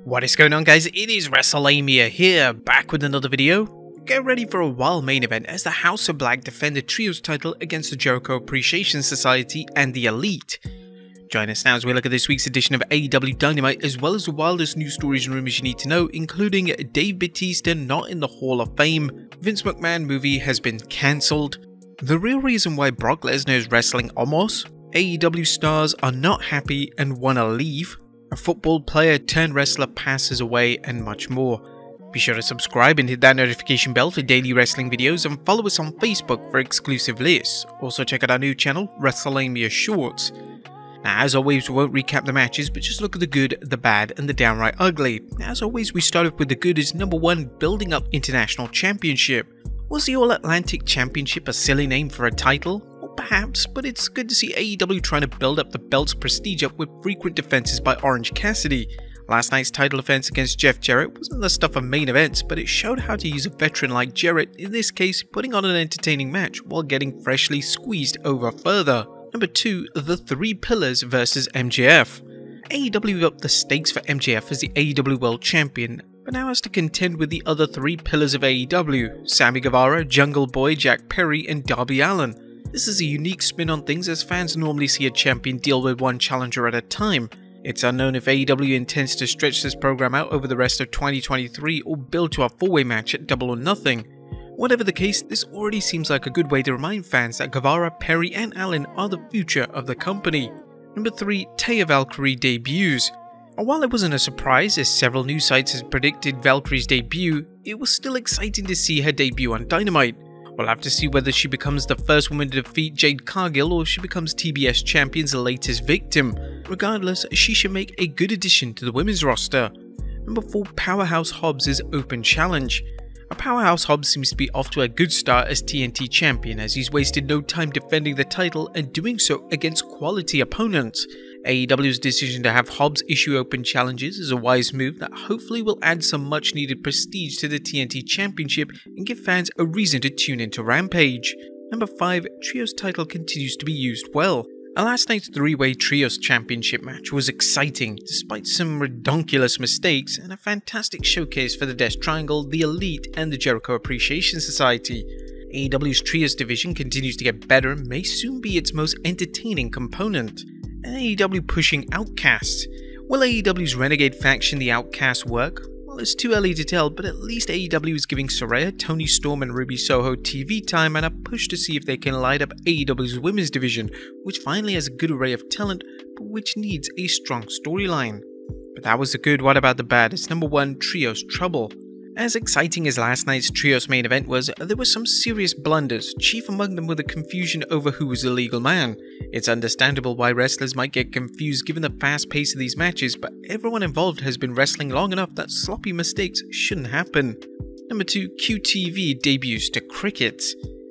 What is going on, guys? It is Wrestlelamia here, back with another video. Get ready for a wild main event as the House of Black defend the Trios title against the Jericho Appreciation Society and the Elite. Join us now as we look at this week's edition of AEW Dynamite, as well as the wildest news stories and rumors you need to know, including Dave Batista not in the Hall of Fame, Vince McMahon movie has been cancelled, the real reason why Brock Lesnar is wrestling Omos, AEW stars are not happy and want to leave, a football player turned wrestler passes away, and much more. Be sure to subscribe and hit that notification bell for daily wrestling videos, and follow us on Facebook for exclusive lists. Also check out our new channel, Wrestlelamia Shorts. Now, as always, we won't recap the matches, but just look at the good, the bad, and the downright ugly. As always, we start off with the good as number 1, building up International Championship. Was the All-Atlantic Championship a silly name for a title? Perhaps, but it's good to see AEW trying to build up the belt's prestige up with frequent defenses by Orange Cassidy. Last night's title defense against Jeff Jarrett wasn't the stuff of main events, but it showed how to use a veteran like Jarrett, in this case putting on an entertaining match while getting freshly squeezed over further. Number 2, the Three Pillars vs MJF. AEW upped the stakes for MJF as the AEW World Champion, but now has to contend with the other 3 pillars of AEW, Sammy Guevara, Jungle Boy, Jack Perry, and Darby Allin. This is a unique spin on things, as fans normally see a champion deal with one challenger at a time. It's unknown if AEW intends to stretch this program out over the rest of 2023 or build to a 4-way match at Double or Nothing. Whatever the case, this already seems like a good way to remind fans that Guevara, Perry, and Allin are the future of the company. Number 3, Taya Valkyrie debuts. And while it wasn't a surprise, as several news sites had predicted Valkyrie's debut, it was still exciting to see her debut on Dynamite. We'll have to see whether she becomes the first woman to defeat Jade Cargill or she becomes TBS Champion's latest victim. Regardless, she should make a good addition to the women's roster. Number 4, Powerhouse Hobbs' open challenge. A Powerhouse Hobbs seems to be off to a good start as TNT Champion, as he's wasted no time defending the title and doing so against quality opponents. AEW's decision to have Hobbs issue open challenges is a wise move that hopefully will add some much needed prestige to the TNT Championship and give fans a reason to tune into Rampage. Number 5, Trios title continues to be used well. Last night's 3-way Trios Championship match was exciting despite some redonkulous mistakes, and a fantastic showcase for the Death Triangle, the Elite, and the Jericho Appreciation Society. AEW's Trios division continues to get better and may soon be its most entertaining component. And AEW pushing Outcasts. Will AEW's Renegade faction, the Outcasts, work? Well, it's too early to tell, but at least AEW is giving Saraya, Tony Storm, and Ruby Soho TV time and a push to see if they can light up AEW's women's division, which finally has a good array of talent, but which needs a strong storyline. But that was the good. What about the bad? It's number 1, Trios Trouble. As exciting as last night's Trios main event was, there were some serious blunders, chief among them with the confusion over who was the legal man. It's understandable why wrestlers might get confused given the fast pace of these matches, but everyone involved has been wrestling long enough that sloppy mistakes shouldn't happen. Number 2, QTV debuts to cricket.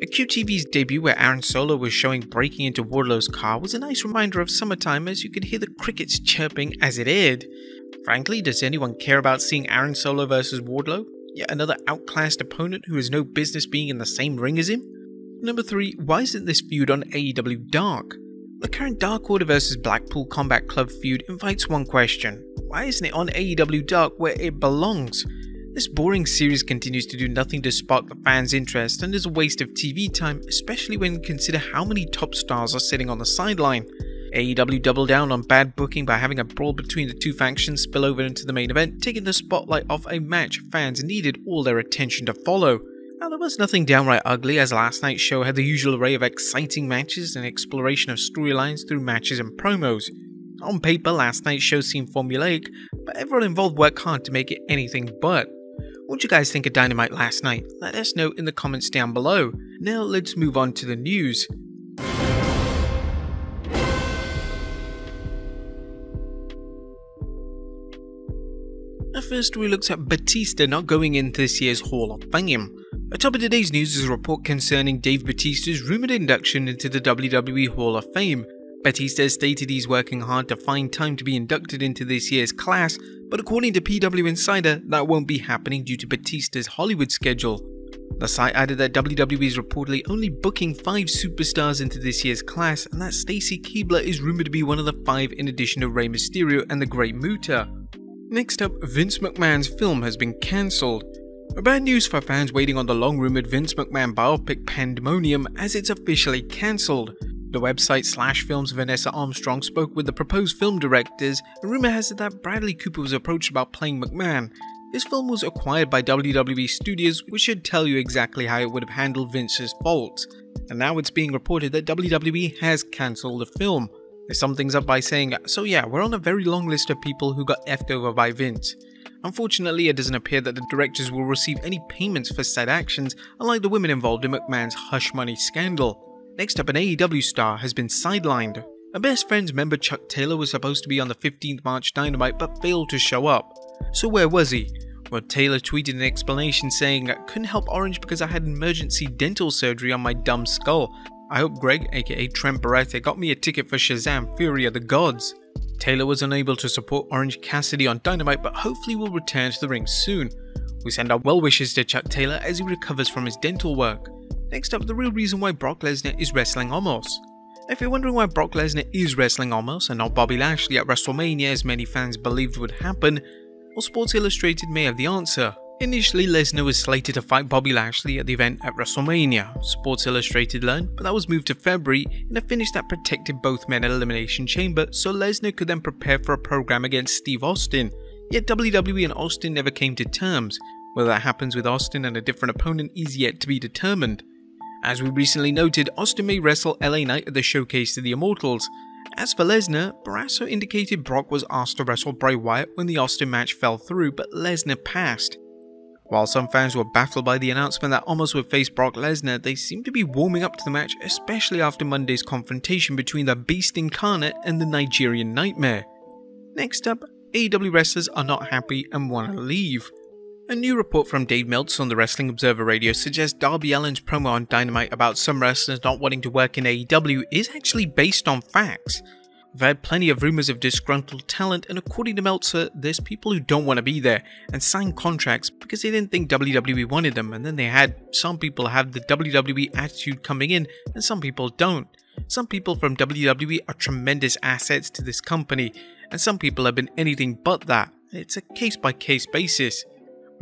QTV's debut, where Aaron Solo was showing breaking into Wardlow's car, was a nice reminder of summertime, as you could hear the crickets chirping as it aired. Frankly, does anyone care about seeing Aaron Solo versus Wardlow? Yet another outclassed opponent who has no business being in the same ring as him? Number 3, why isn't this feud on AEW Dark? The current Dark Order vs Blackpool Combat Club feud invites one question: why isn't it on AEW Dark where it belongs? This boring series continues to do nothing to spark the fans' interest and is a waste of TV time, especially when you consider how many top stars are sitting on the sideline. AEW doubled down on bad booking by having a brawl between the 2 factions spill over into the main event, taking the spotlight off a match fans needed all their attention to follow. Now, there was nothing downright ugly, as last night's show had the usual array of exciting matches and exploration of storylines through matches and promos. On paper, last night's show seemed formulaic, but everyone involved worked hard to make it anything but. What do you guys think of Dynamite last night? Let us know in the comments down below. Now let's move on to the news. Our first story looks at Batista not going into this year's Hall of Fame. Atop of today's news is a report concerning Dave Batista's rumoured induction into the WWE Hall of Fame. Batista has stated he's working hard to find time to be inducted into this year's class, but according to PW Insider, that won't be happening due to Batista's Hollywood schedule. The site added that WWE is reportedly only booking 5 superstars into this year's class, and that Stacy Keibler is rumoured to be one of the 5 in addition to Rey Mysterio and the Great Muta. Next up, Vince McMahon's film has been cancelled. Bad news for fans waiting on the long-rumoured Vince McMahon biopic Pandemonium, as it's officially cancelled. The website /films Vanessa Armstrong spoke with the proposed film directors, and rumour has it that Bradley Cooper was approached about playing McMahon. This film was acquired by WWE Studios, which should tell you exactly how it would have handled Vince's faults. And now it's being reported that WWE has cancelled the film. They sum things up by saying, "So yeah, we're on a very long list of people who got effed over by Vince. Unfortunately, it doesn't appear that the directors will receive any payments for said actions, unlike the women involved in McMahon's hush money scandal." Next up, an AEW star has been sidelined. A Best Friends member Chuck Taylor was supposed to be on the 15th March Dynamite but failed to show up. So where was he? Well, Taylor tweeted an explanation saying, "Couldn't help Orange because I had emergency dental surgery on my dumb skull. I hope Greg, aka Trent Barretta, got me a ticket for Shazam! Fury of the Gods." Taylor was unable to support Orange Cassidy on Dynamite, but hopefully will return to the ring soon. We send our well wishes to Chuck Taylor as he recovers from his dental work. Next up, the real reason why Brock Lesnar is wrestling Omos. If you're wondering why Brock Lesnar is wrestling Omos and not Bobby Lashley at WrestleMania as many fans believed would happen, well, Sports Illustrated may have the answer. Initially, Lesnar was slated to fight Bobby Lashley at the event at WrestleMania, Sports Illustrated learned, but that was moved to February in a finish that protected both men at Elimination Chamber, so Lesnar could then prepare for a program against Steve Austin. Yet WWE and Austin never came to terms. Whether that happens with Austin and a different opponent is yet to be determined. As we recently noted, Austin may wrestle LA Knight at the Showcase to the Immortals. As for Lesnar, Barrasso indicated Brock was asked to wrestle Bray Wyatt when the Austin match fell through, but Lesnar passed. While some fans were baffled by the announcement that Omos would face Brock Lesnar, they seem to be warming up to the match, especially after Monday's confrontation between the Beast Incarnate and the Nigerian Nightmare. Next up, AEW wrestlers are not happy and want to leave. A new report from Dave Meltzer on the Wrestling Observer Radio suggests Darby Allin's promo on Dynamite about some wrestlers not wanting to work in AEW is actually based on facts. We've had plenty of rumours of disgruntled talent, and according to Meltzer, there's people who don't want to be there and sign contracts because they didn't think WWE wanted them, and then they had some people have the WWE attitude coming in and some people don't. Some people from WWE are tremendous assets to this company, and some people have been anything but that. It's a case-by-case basis.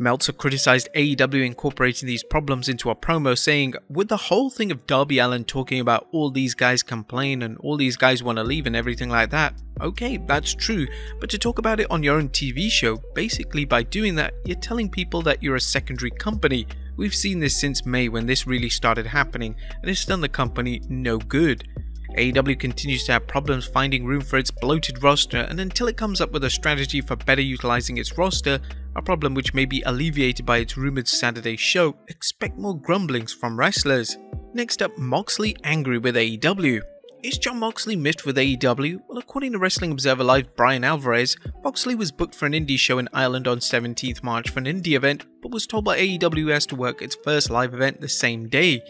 Meltzer criticised AEW incorporating these problems into a promo, saying, "With the whole thing of Darby Allin talking about all these guys complain and all these guys want to leave and everything like that, okay, that's true, but to talk about it on your own TV show, basically by doing that, you're telling people that you're a secondary company. We've seen this since May when this really started happening, and it's done the company no good." AEW continues to have problems finding room for its bloated roster, and until it comes up with a strategy for better utilising its roster, a problem which may be alleviated by its rumoured Saturday show, expect more grumblings from wrestlers. Next up, Moxley angry with AEW. Is Jon Moxley miffed with AEW? Well, according to Wrestling Observer Live Brian Alvarez, Moxley was booked for an indie show in Ireland on 17th March for an indie event, but was told by AEW has to work its first live event the same day.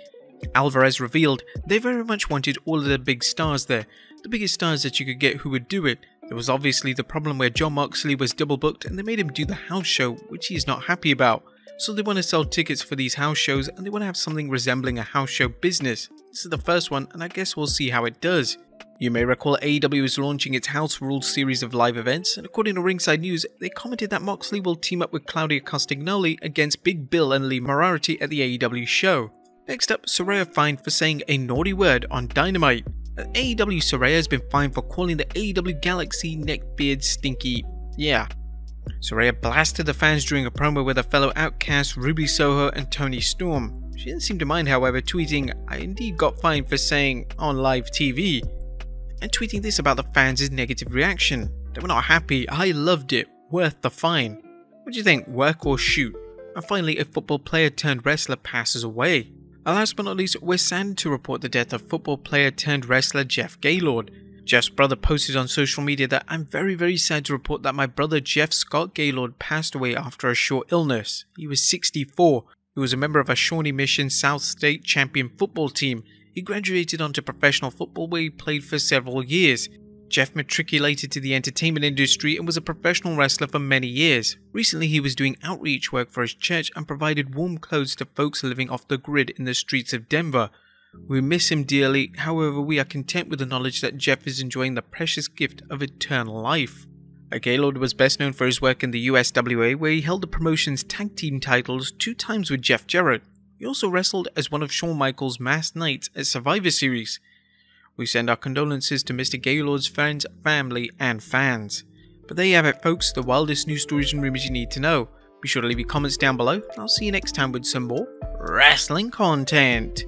Alvarez revealed they very much wanted all of the big stars there, the biggest stars that you could get who would do it. There was obviously the problem where Jon Moxley was double booked and they made him do the house show, which he is not happy about. So they want to sell tickets for these house shows and they want to have something resembling a house show business. This is the first one and I guess we'll see how it does. You may recall AEW is launching its House Rules series of live events, and according to Ringside News, they commented that Moxley will team up with Claudia Castagnoli against Big Bill and Lee Moriarty at the AEW show. Next up, Saraya fined for saying a naughty word on Dynamite. AEW Saraya has been fined for calling the AEW Galaxy neckbeard stinky. Yeah. Saraya blasted the fans during a promo with her fellow Outcasts Ruby Soho and Toni Storm. She didn't seem to mind, however, tweeting, "I indeed got fined for saying on live TV," and tweeting this about the fans' negative reaction. They were not happy. "I loved it. Worth the fine." What do you think? Work or shoot? And finally, a football player turned wrestler passes away. And last but not least, we're saddened to report the death of football player turned wrestler Jeff Gaylord. Jeff's brother posted on social media that "I'm very sad to report that my brother Jeff Scott Gaylord passed away after a short illness. He was 64. He was a member of a Shawnee Mission South State champion football team. He graduated onto professional football where he played for several years. Jeff matriculated to the entertainment industry and was a professional wrestler for many years. Recently, he was doing outreach work for his church and provided warm clothes to folks living off the grid in the streets of Denver. We miss him dearly, however we are content with the knowledge that Jeff is enjoying the precious gift of eternal life." Gaylord was best known for his work in the USWA, where he held the promotion's tag team titles 2 times with Jeff Jarrett. He also wrestled as one of Shawn Michaels' masked knights at Survivor Series. We send our condolences to Mr. Gaylord's friends, family, and fans. But there you have it, folks, the wildest news stories and rumors you need to know. Be sure to leave your comments down below, and I'll see you next time with some more wrestling content.